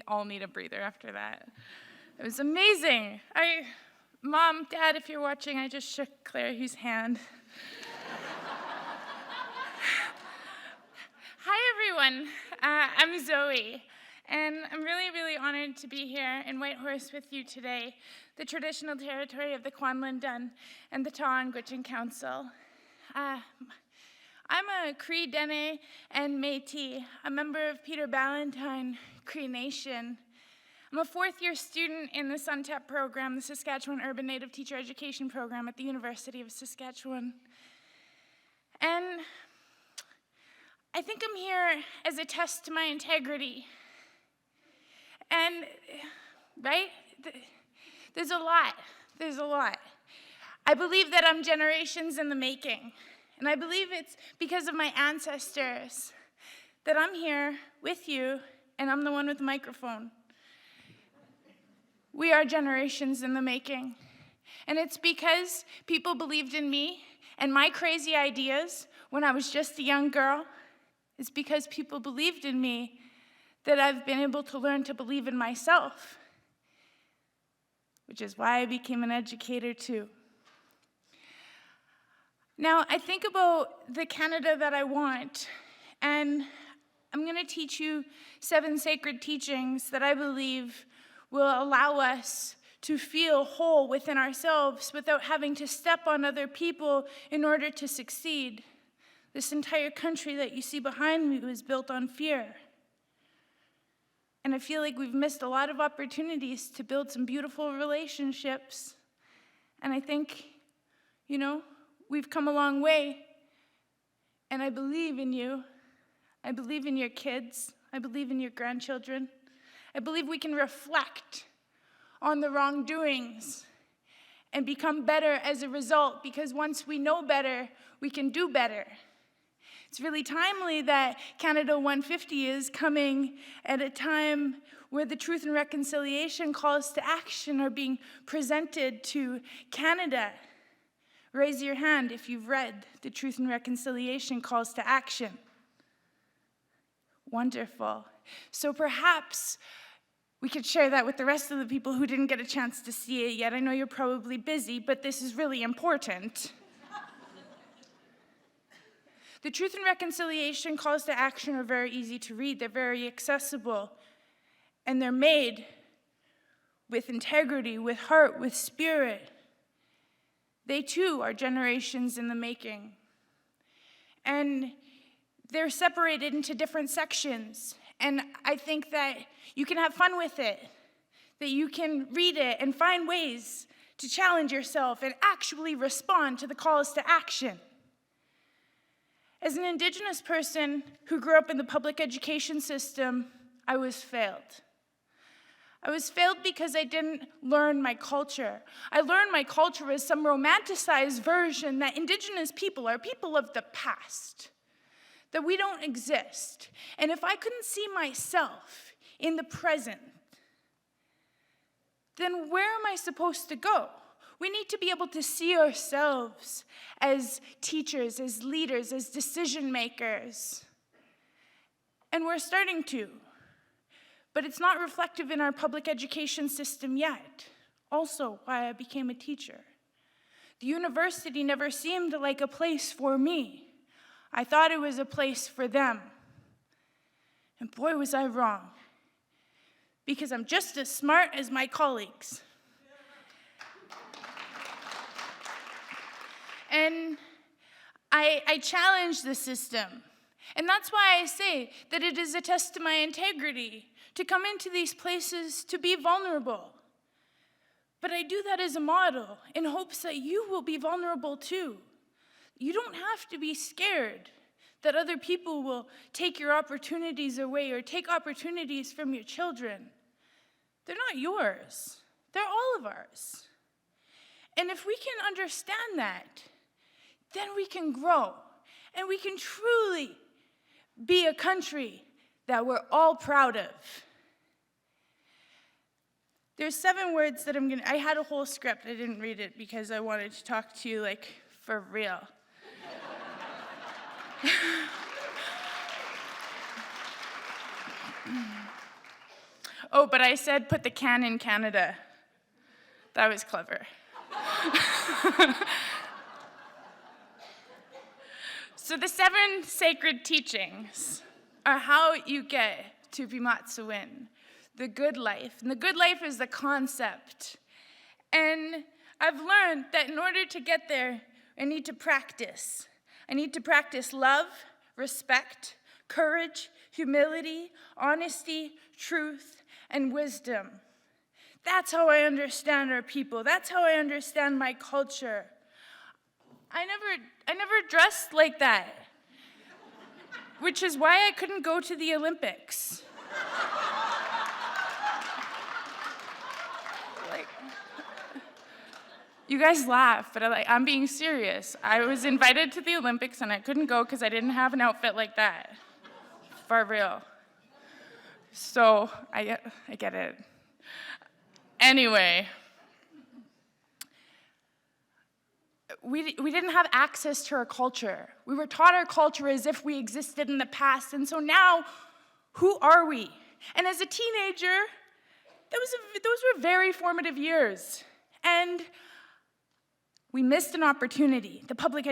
all need a breather after that. It was amazing. Mom, Dad, if you're watching, I just shook Claire Hugh's hand. Hi, everyone. I'm Zoey, and I'm really, really honored to be here in Whitehorse with you today, the traditional territory of the Kwanlin Dun and the Taw-Ngwitchin Council. I'm a Cree, Dene, and Metis, a member of Peter Ballantyne Cree Nation. I'm a fourth-year student in the SUNTEP program, the Saskatchewan Urban Native Teacher Education Program at the University of Saskatchewan. And I think I'm here as a test to my integrity. And, right? There's a lot. I believe that I'm generations in the making. And I believe it's because of my ancestors that I'm here with you, and I'm the one with the microphone. We are generations in the making. And it's because people believed in me and my crazy ideas when I was just a young girl. It's because people believed in me that I've been able to learn to believe in myself, which is why I became an educator too. Now, I think about the Canada that I want, and I'm going to teach you 7 sacred teachings that I believe will allow us to feel whole within ourselves without having to step on other people in order to succeed. This entire country that you see behind me was built on fear. And I feel like we've missed a lot of opportunities to build some beautiful relationships. And I think, we've come a long way. And I believe in you. I believe in your kids. I believe in your grandchildren. I believe we can reflect on the wrongdoings and become better as a result, because once we know better, we can do better. It's really timely that Canada 150 is coming at a time where the Truth and Reconciliation calls to action are being presented to Canada. Raise your hand if you've read the Truth and Reconciliation calls to action. Wonderful. So perhaps we could share that with the rest of the people who didn't get a chance to see it yet. I know you're probably busy, but this is really important. The Truth and Reconciliation calls to action are very easy to read. They're very accessible. And they're made with integrity, with heart, with spirit. They too are generations in the making. And they're separated into different sections. And I think that you can have fun with it, that you can read it and find ways to challenge yourself and actually respond to the calls to action. As an Indigenous person who grew up in the public education system, I was failed. I was failed because I didn't learn my culture. I learned my culture as some romanticized version that Indigenous people are people of the past, that we don't exist. And if I couldn't see myself in the present, then where am I supposed to go? We need to be able to see ourselves as teachers, as leaders, as decision makers. And we're starting to. But it's not reflective in our public education system yet. Also, why I became a teacher. The university never seemed like a place for me. I thought it was a place for them. And boy, was I wrong. Because I'm just as smart as my colleagues. And I challenge the system. And that's why I say that it is a test to my integrity to come into these places to be vulnerable. But I do that as a model in hopes that you will be vulnerable too. You don't have to be scared that other people will take your opportunities away or take opportunities from your children. They're not yours. They're all of ours. And if we can understand that, then we can grow, and we can truly be a country that we're all proud of. There's 7 words that I had a whole script. I didn't read it because I wanted to talk to you for real. Oh, but I said put the can in Canada. That was clever. So the 7 sacred teachings are how you get to Bimatsuwin, the good life. And the good life is the concept. And I've learned that in order to get there, I need to practice. I need to practice love, respect, courage, humility, honesty, truth, and wisdom. That's how I understand our people. That's how I understand my culture. I never dressed like that, which is why I couldn't go to the Olympics. You guys laugh, but I'm being serious. I was invited to the Olympics and I couldn't go because I didn't have an outfit like that. For real. So I get it. Anyway, we didn't have access to our culture. We were taught our culture as if we existed in the past, and so now, who are we? And as a teenager, those were very formative years, and we missed an opportunity. The public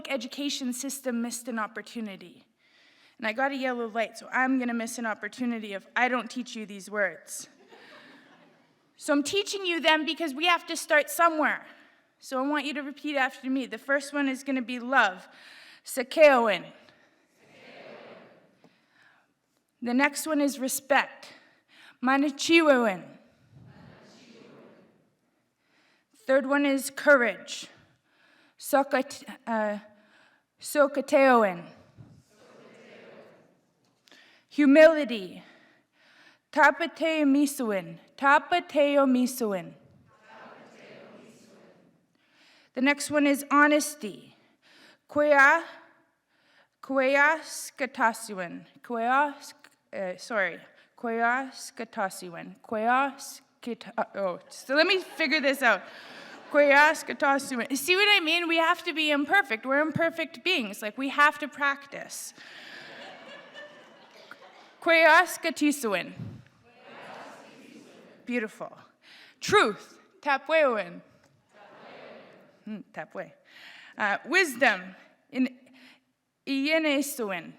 education system missed an opportunity. And I got a yellow light, so I'm gonna miss an opportunity if I don't teach you these words. So I'm teaching you them because we have to start somewhere. So I want you to repeat after me. The first one is gonna be love, Sakeoin. The next one is respect, Manichiwewin. Third one is courage, Sokateoin. Humility, Tapateomisuin. The next one is honesty, Queaskatasuin. So let me figure this out. See what I mean? We have to be imperfect. We're imperfect beings. Like, we have to practice. Queaskatisuin. Beautiful. Truth. Tapweuin. Tapwe. Wisdom. Ienesuin.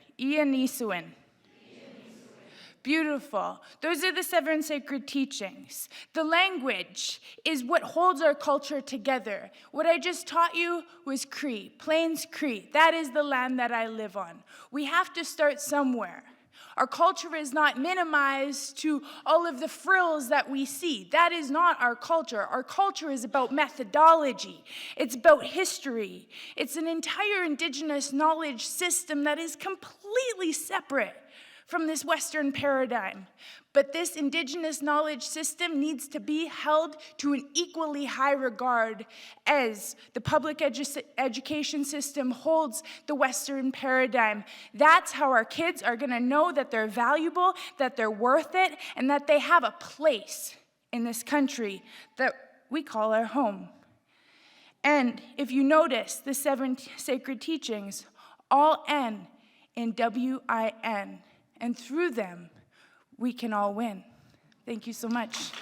Beautiful. Those are the 7 sacred teachings. The language is what holds our culture together. What I just taught you was Cree, Plains Cree. That is the land that I live on. We have to start somewhere. Our culture is not minimized to all of the frills that we see. That is not our culture. Our culture is about methodology. It's about history. It's an entire Indigenous knowledge system that is completely separate from this Western paradigm. But this Indigenous knowledge system needs to be held to an equally high regard as the public education system holds the Western paradigm. That's how our kids are gonna know that they're valuable, that they're worth it, and that they have a place in this country that we call our home. And if you notice, the 7 sacred teachings all end in WIN. And through them, we can all win. Thank you so much.